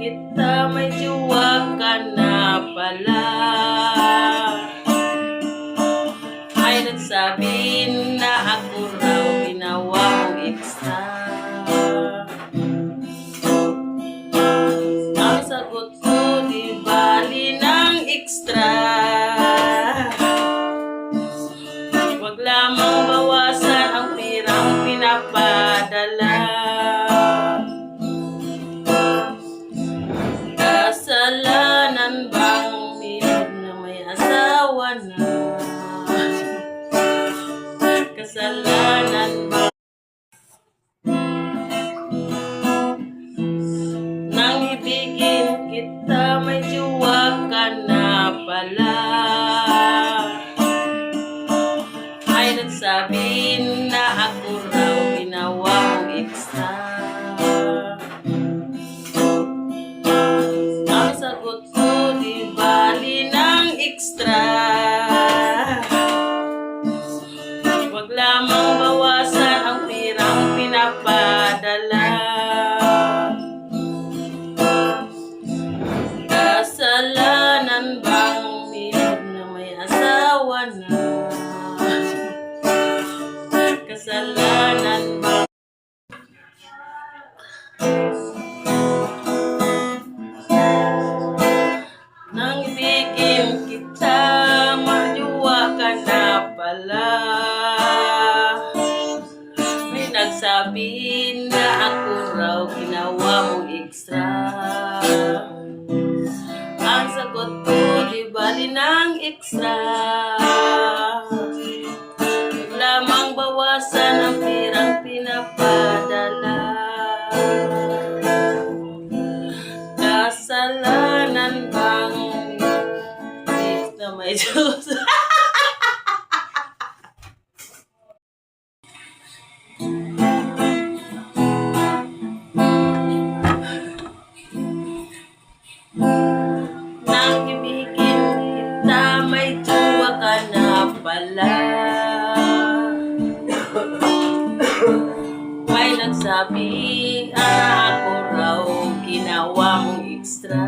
kita, may jowa ka na pala. May nagsabi na ako raw ginawa mong extra. Ang sagot ko, di bali ng extra. Wag lamang bawasan ang pirang pinapadala. Kasalanan bang umilag na may asawa na? Kasalanan ba nang ibigin kita, may jowa ka na pala. May nagsabi na ako raw ginawa mong extra. Ang sagot ko, di bali ng extra. Wag lamang bawasan ang pirang pinapadala. Kasalanan bang umilag na may asawa na? Kasalanan bang nang ibigin kita, majuwa ka na pala. May nagsabi na ako raw ginawa mong extra. Ang sagot ko, di bali ng extra. Huwag lamang bawasan ang pirang pinapadala. Kasalanan bang na may Diyos? Nang ibigin kita, may jowa ka na pala. May nagsabi ako raw ginawa mong extra.